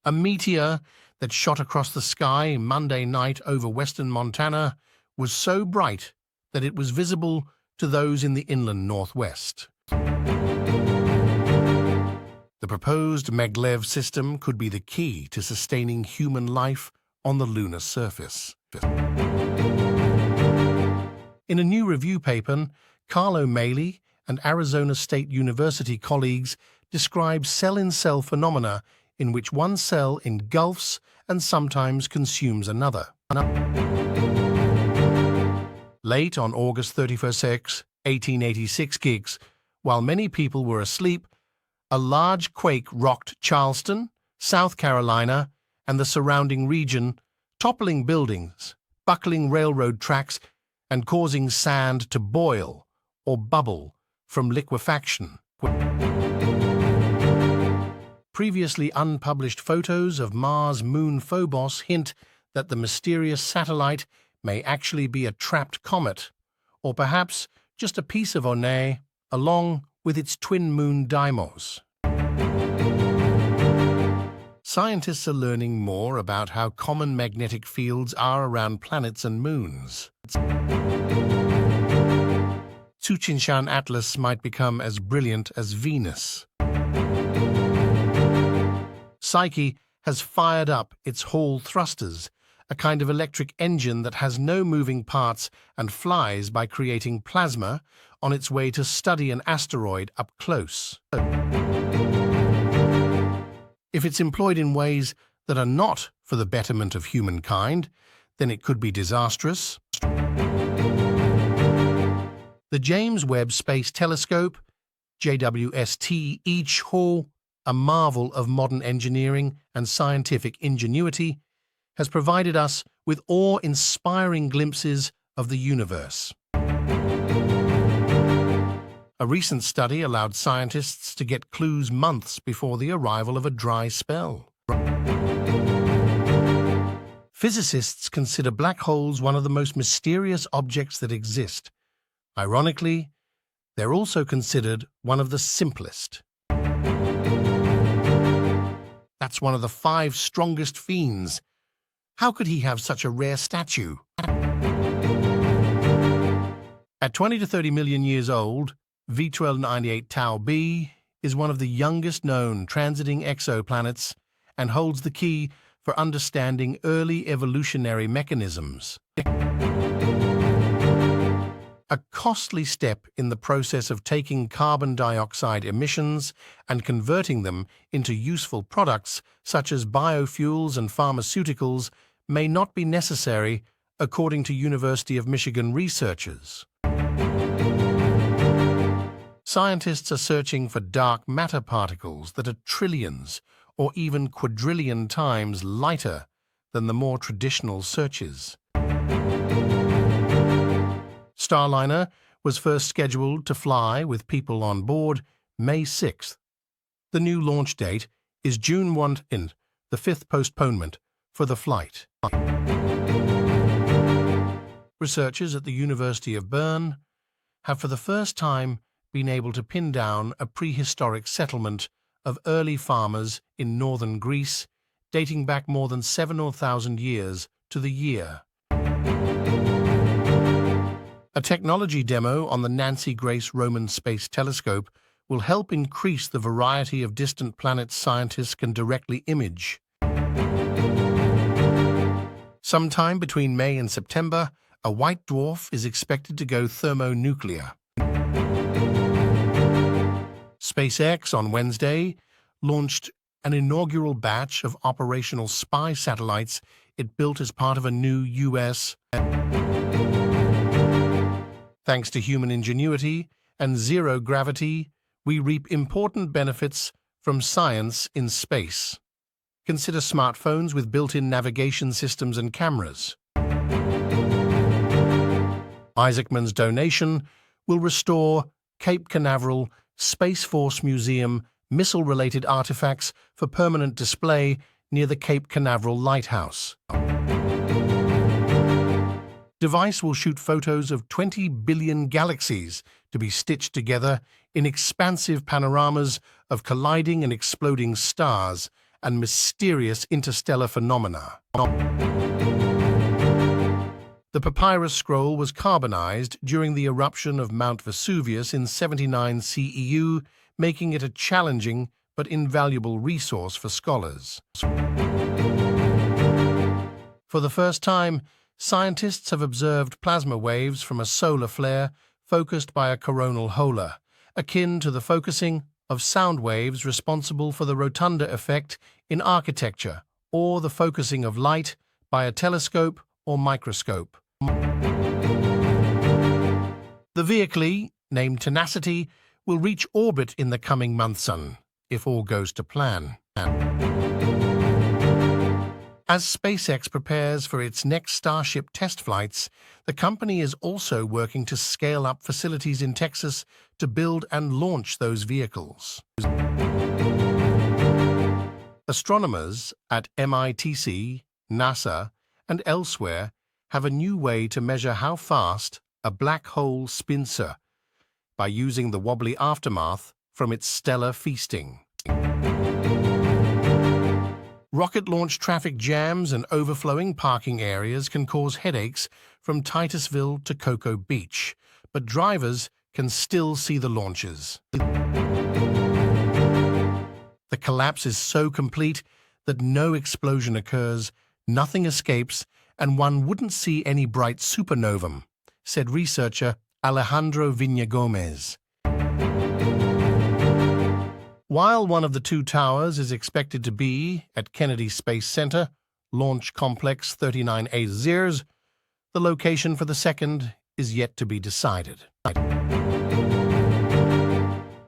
A meteor that shot across the sky Monday night over western Montana was so bright that it was visible to those in the inland northwest. The proposed maglev system could be the key to sustaining human life on the lunar surface. In a new review paper, Carlo Maley and Arizona State University colleagues describe cell-in-cell phenomena in which one cell engulfs and sometimes consumes another. Late on August 31st, 1886 gigs, while many people were asleep, a large quake rocked Charleston, South Carolina, and the surrounding region, toppling buildings, buckling railroad tracks, and causing sand to boil or bubble from liquefaction. Previously unpublished photos of Mars' moon Phobos hint that the mysterious satellite may actually be a trapped comet, or perhaps just a piece of One, along with its twin moon Deimos. Scientists are learning more about how common magnetic fields are around planets and moons. Tsuchinshan Atlas might become as brilliant as Venus. Psyche has fired up its Hall thrusters, a kind of electric engine that has no moving parts and flies by creating plasma on its way to study an asteroid up close. If it's employed in ways that are not for the betterment of humankind, then it could be disastrous. The James Webb Space Telescope, JWST, each haul a marvel of modern engineering and scientific ingenuity, has provided us with awe-inspiring glimpses of the universe. A recent study allowed scientists to get clues months before the arrival of a dry spell. Physicists consider black holes one of the most mysterious objects that exist. Ironically, they're also considered one of the simplest. That's one of the 5 strongest fiends. How could he have such a rare statue? At 20 to 30 million years old, V1298 Tau b is one of the youngest known transiting exoplanets and holds the key for understanding early evolutionary mechanisms. A costly step in the process of taking carbon dioxide emissions and converting them into useful products such as biofuels and pharmaceuticals may not be necessary, according to University of Michigan researchers. Scientists are searching for dark matter particles that are trillions or even quadrillion times lighter than the more traditional searches. Starliner was first scheduled to fly with people on board May 6th. The new launch date is June 1, the 5th postponement for the flight. Researchers at the University of Bern have for the first time been able to pin down a prehistoric settlement of early farmers in northern Greece, dating back more than 7,000 years to the year. A technology demo on the Nancy Grace Roman Space Telescope will help increase the variety of distant planets scientists can directly image. Sometime between May and September, a white dwarf is expected to go thermonuclear. SpaceX on Wednesday launched an inaugural batch of operational spy satellites it built as part of a new U.S. Thanks to human ingenuity and zero gravity, we reap important benefits from science in space. Consider smartphones with built-in navigation systems and cameras. Isaacman's donation will restore Cape Canaveral Space Force Museum missile-related artifacts for permanent display near the Cape Canaveral Lighthouse. Device will shoot photos of 20 billion galaxies to be stitched together in expansive panoramas of colliding and exploding stars and mysterious interstellar phenomena. The papyrus scroll was carbonized during the eruption of Mount Vesuvius in 79 CEU, making it a challenging but invaluable resource for scholars. For the first time, scientists have observed plasma waves from a solar flare focused by a coronal holer, akin to the focusing of sound waves responsible for the rotunda effect in architecture, or the focusing of light by a telescope or microscope. The vehicle, named Tenacity, will reach orbit in the coming months, if all goes to plan. As SpaceX prepares for its next Starship test flights, the company is also working to scale up facilities in Texas to build and launch those vehicles. Astronomers at MIT, NASA, and elsewhere have a new way to measure how fast a black hole spins by using the wobbly aftermath from its stellar feasting. Rocket launch traffic jams and overflowing parking areas can cause headaches from Titusville to Cocoa Beach, but drivers can still see the launches. The collapse is so complete that no explosion occurs, nothing escapes, and one wouldn't see any bright supernovae, said researcher Alejandro Viña-Gomez. While one of the two towers is expected to be at Kennedy Space Center, Launch Complex 39A, the location for the second is yet to be decided.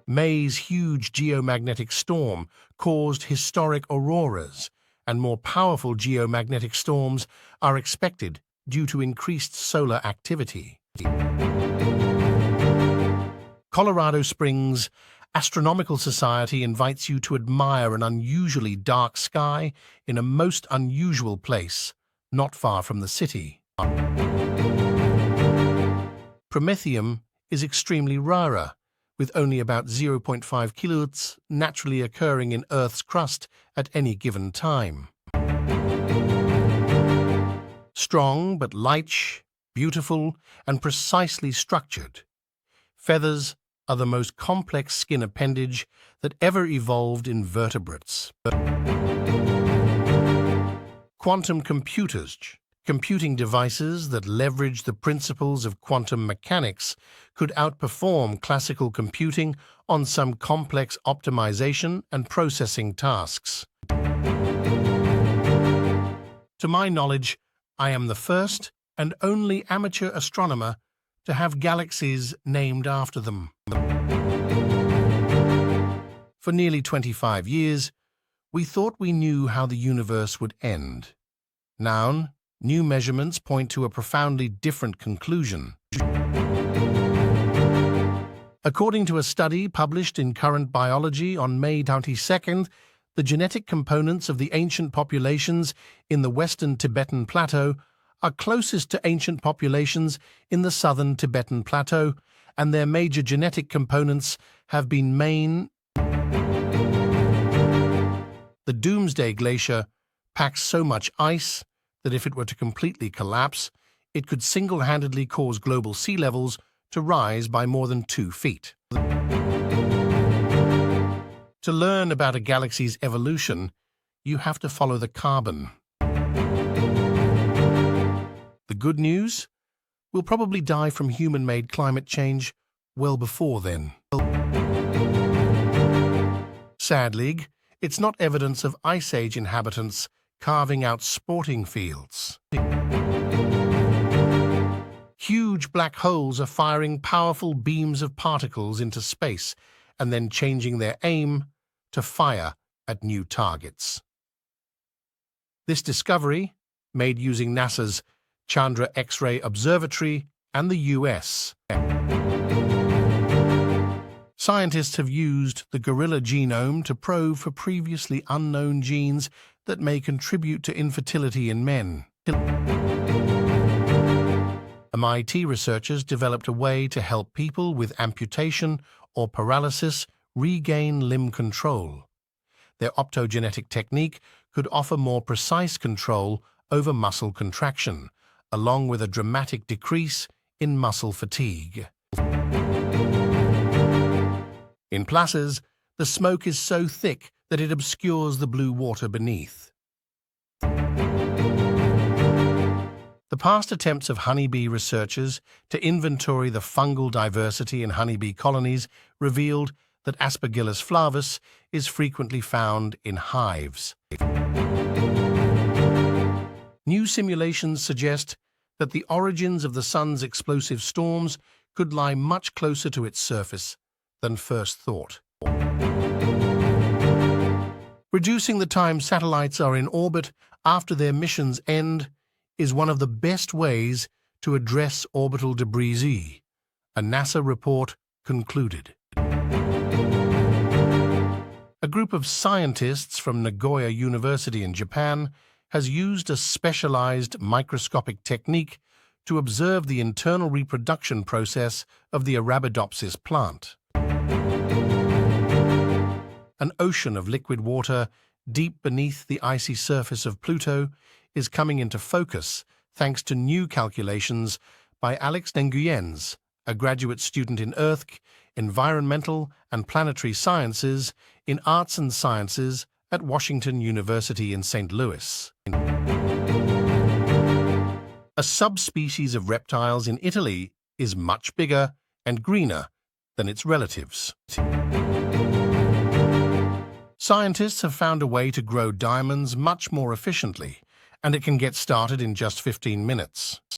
May's huge geomagnetic storm caused historic auroras, and more powerful geomagnetic storms are expected due to increased solar activity. Colorado Springs Astronomical Society invites you to admire an unusually dark sky in a most unusual place, not far from the city. Promethium is extremely rarer, with only about 0.5 kilotons naturally occurring in Earth's crust at any given time. Strong but light, beautiful, and precisely structured. Feathers are the most complex skin appendage that ever evolved in vertebrates. Quantum computers, computing devices that leverage the principles of quantum mechanics, could outperform classical computing on some complex optimization and processing tasks. To my knowledge, I am the first and only amateur astronomer to have galaxies named after them. For nearly 25 years, we thought we knew how the universe would end. Now, new measurements point to a profoundly different conclusion. According to a study published in Current Biology on May 22nd, the genetic components of the ancient populations in the western Tibetan Plateau are closest to ancient populations in the southern Tibetan Plateau, and their major genetic components have been The Doomsday Glacier packs so much ice that if it were to completely collapse, it could single-handedly cause global sea levels to rise by more than 2 feet. To learn about a galaxy's evolution, you have to follow the carbon. The good news? We'll probably die from human-made climate change well before then. Sadly, it's not evidence of Ice Age inhabitants carving out sporting fields. Huge black holes are firing powerful beams of particles into space and then changing their aim to fire at new targets. This discovery, made using NASA's Chandra X-ray Observatory and the US. Scientists have used the gorilla genome to probe for previously unknown genes that may contribute to infertility in men. MIT researchers developed a way to help people with amputation or paralysis regain limb control. Their optogenetic technique could offer more precise control over muscle contraction, along with a dramatic decrease in muscle fatigue. In places, the smoke is so thick that it obscures the blue water beneath. The past attempts of honeybee researchers to inventory the fungal diversity in honeybee colonies revealed that Aspergillus flavus is frequently found in hives. New simulations suggest that the origins of the sun's explosive storms could lie much closer to its surface than first thought. Reducing the time satellites are in orbit after their missions end is one of the best ways to address orbital debris, a NASA report concluded. A group of scientists from Nagoya University in Japan has used a specialized microscopic technique to observe the internal reproduction process of the Arabidopsis plant. An ocean of liquid water deep beneath the icy surface of Pluto is coming into focus thanks to new calculations by Alex Nguyen's, a graduate student in Earth, Environmental and Planetary Sciences in Arts and Sciences at Washington University in St. Louis. A subspecies of reptiles in Italy is much bigger and greener than its relatives. Scientists have found a way to grow diamonds much more efficiently, and it can get started in just 15 minutes.